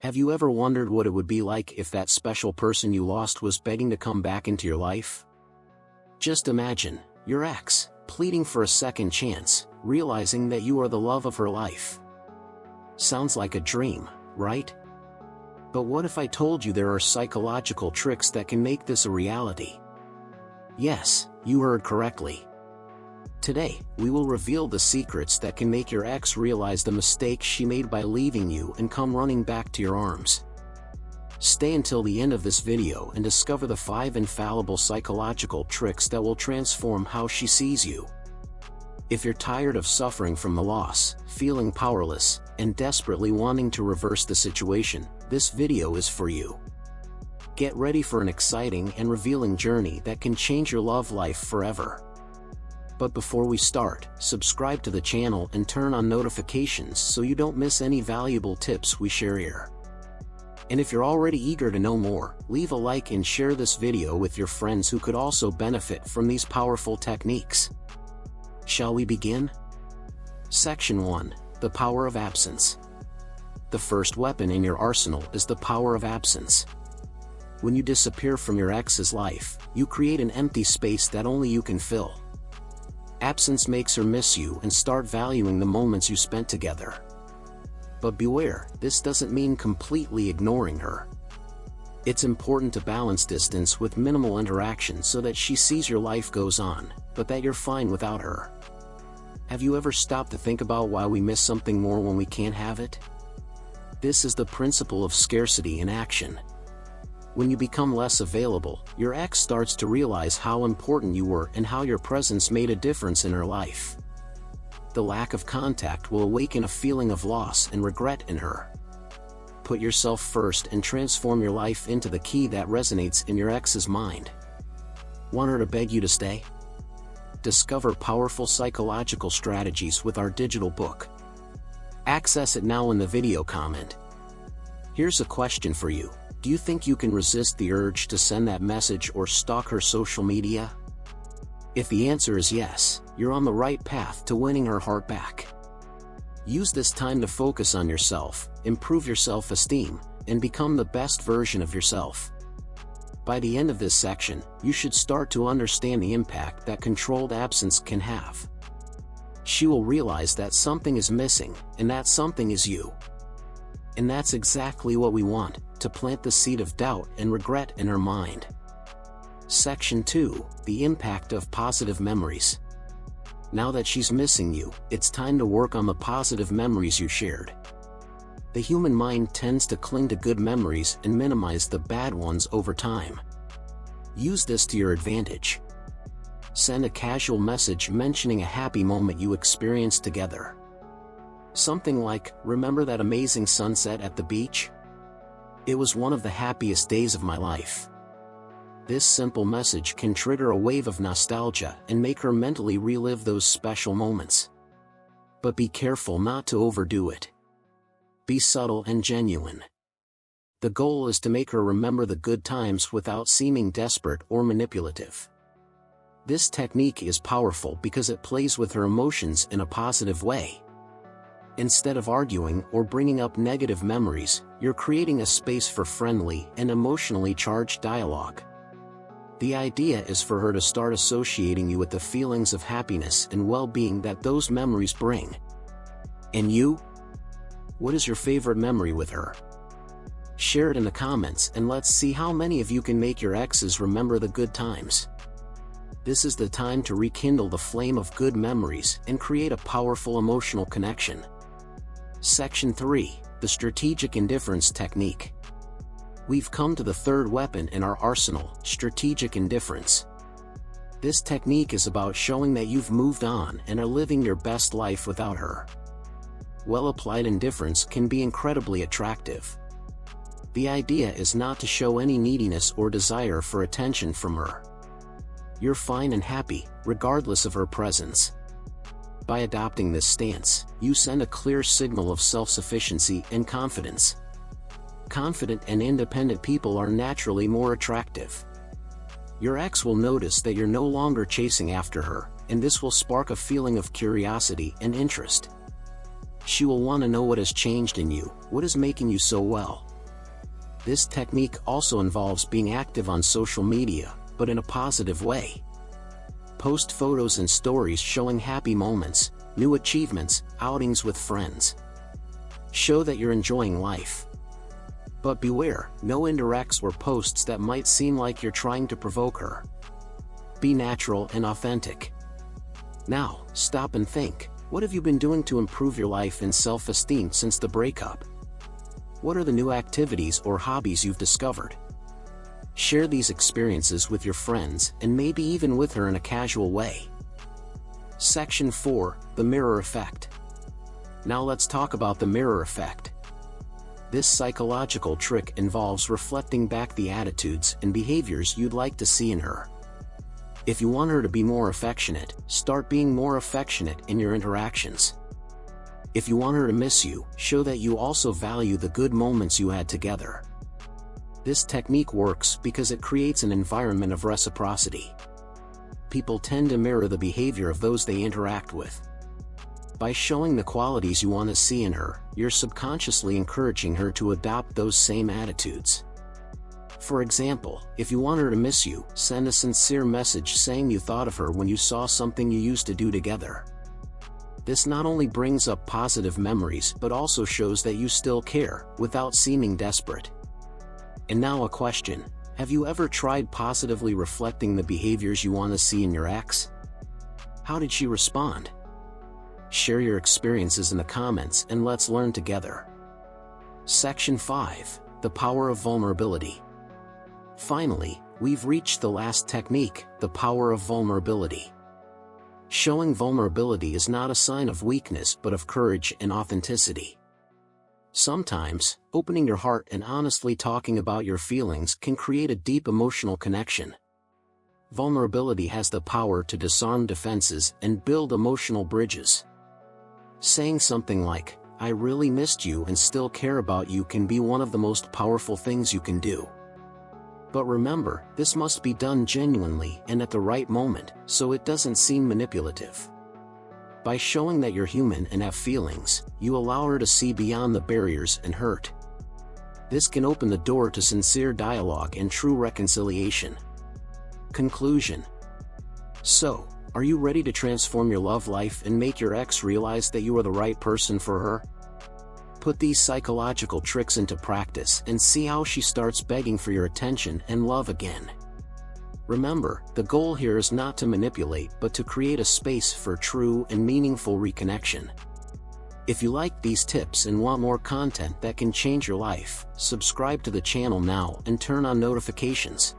Have you ever wondered what it would be like if that special person you lost was begging to come back into your life? Just imagine, your ex, pleading for a second chance, realizing that you are the love of her life. Sounds like a dream, right? But what if I told you there are psychological tricks that can make this a reality? Yes, you heard correctly. Today, we will reveal the secrets that can make your ex realize the mistake she made by leaving you and come running back to your arms. Stay until the end of this video and discover the 5 infallible psychological tricks that will transform how she sees you. If you're tired of suffering from the loss, feeling powerless, and desperately wanting to reverse the situation, this video is for you. Get ready for an exciting and revealing journey that can change your love life forever. But before we start, subscribe to the channel and turn on notifications so you don't miss any valuable tips we share here. And if you're already eager to know more, leave a like and share this video with your friends who could also benefit from these powerful techniques. Shall we begin? Section 1. The power of absence. The first weapon in your arsenal is the power of absence. When you disappear from your ex's life, you create an empty space that only you can fill. Absence makes her miss you and start valuing the moments you spent together. But beware, this doesn't mean completely ignoring her. It's important to balance distance with minimal interaction so that she sees your life goes on, but that you're fine without her. Have you ever stopped to think about why we miss something more when we can't have it? This is the principle of scarcity in action. When you become less available, your ex starts to realize how important you were and how your presence made a difference in her life. The lack of contact will awaken a feeling of loss and regret in her. Put yourself first and transform your life into the key that resonates in your ex's mind. Want her to beg you to stay? Discover powerful psychological strategies with our digital book. Access it now in the video comment. Here's a question for you. Do you think you can resist the urge to send that message or stalk her social media? If the answer is yes, you're on the right path to winning her heart back. Use this time to focus on yourself, improve your self-esteem, and become the best version of yourself. By the end of this section, you should start to understand the impact that controlled absence can have. She will realize that something is missing, and that something is you. And that's exactly what we want, to plant the seed of doubt and regret in her mind. Section 2. The impact of positive memories. Now that she's missing you, it's time to work on the positive memories you shared. The human mind tends to cling to good memories and minimize the bad ones over time. Use this to your advantage. Send a casual message mentioning a happy moment you experienced together. Something like, "Remember that amazing sunset at the beach? It was one of the happiest days of my life." This simple message can trigger a wave of nostalgia and make her mentally relive those special moments. But be careful not to overdo it. Be subtle and genuine. The goal is to make her remember the good times without seeming desperate or manipulative. This technique is powerful because it plays with her emotions in a positive way. Instead of arguing or bringing up negative memories, you're creating a space for friendly and emotionally charged dialogue. The idea is for her to start associating you with the feelings of happiness and well-being that those memories bring. And you? What is your favorite memory with her? Share it in the comments and let's see how many of you can make your exes remember the good times. This is the time to rekindle the flame of good memories and create a powerful emotional connection. Section 3. The strategic indifference technique. We've come to the third weapon in our arsenal, strategic indifference. This technique is about showing that you've moved on and are living your best life without her. Well-applied indifference can be incredibly attractive. The idea is not to show any neediness or desire for attention from her. You're fine and happy, regardless of her presence. By adopting this stance, you send a clear signal of self-sufficiency and confidence. Confident and independent people are naturally more attractive. Your ex will notice that you're no longer chasing after her, and this will spark a feeling of curiosity and interest. She will want to know what has changed in you, what is making you so well. This technique also involves being active on social media, but in a positive way. Post photos and stories showing happy moments, new achievements, outings with friends. Show that you're enjoying life. But beware, no indirects or posts that might seem like you're trying to provoke her. Be natural and authentic. Now, stop and think, what have you been doing to improve your life and self-esteem since the breakup? What are the new activities or hobbies you've discovered? Share these experiences with your friends and maybe even with her in a casual way. Section 4, the mirror effect. Now let's talk about the mirror effect. This psychological trick involves reflecting back the attitudes and behaviors you'd like to see in her. If you want her to be more affectionate, start being more affectionate in your interactions. If you want her to miss you, show that you also value the good moments you had together. This technique works because it creates an environment of reciprocity. People tend to mirror the behavior of those they interact with. By showing the qualities you want to see in her, you're subconsciously encouraging her to adopt those same attitudes. For example, if you want her to miss you, send a sincere message saying you thought of her when you saw something you used to do together. This not only brings up positive memories but also shows that you still care, without seeming desperate. And now a question: have you ever tried positively reflecting the behaviors you want to see in your ex? How did she respond? Share your experiences in the comments and let's learn together. Section 5, the power of vulnerability. Finally, we've reached the last technique, the power of vulnerability. Showing vulnerability is not a sign of weakness but of courage and authenticity. Sometimes, opening your heart and honestly talking about your feelings can create a deep emotional connection. Vulnerability has the power to disarm defenses and build emotional bridges. Saying something like, "I really missed you and still care about you," can be one of the most powerful things you can do. But remember, this must be done genuinely and at the right moment, so it doesn't seem manipulative. By showing that you're human and have feelings, you allow her to see beyond the barriers and hurt. This can open the door to sincere dialogue and true reconciliation. Conclusion. So, are you ready to transform your love life and make your ex realize that you are the right person for her? Put these psychological tricks into practice and see how she starts begging for your attention and love again. Remember, the goal here is not to manipulate but to create a space for true and meaningful reconnection. If you like these tips and want more content that can change your life, subscribe to the channel now and turn on notifications.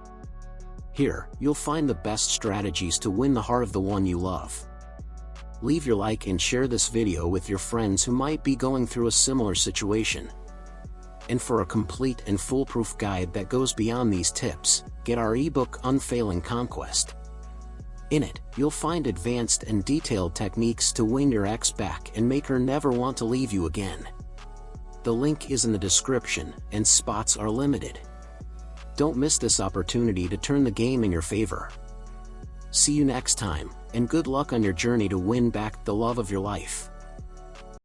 Here, you'll find the best strategies to win the heart of the one you love. Leave your like and share this video with your friends who might be going through a similar situation. And for a complete and foolproof guide that goes beyond these tips, get our ebook Unfailing Conquest. In it, you'll find advanced and detailed techniques to win your ex back and make her never want to leave you again. The link is in the description, and spots are limited. Don't miss this opportunity to turn the game in your favor. See you next time, and good luck on your journey to win back the love of your life.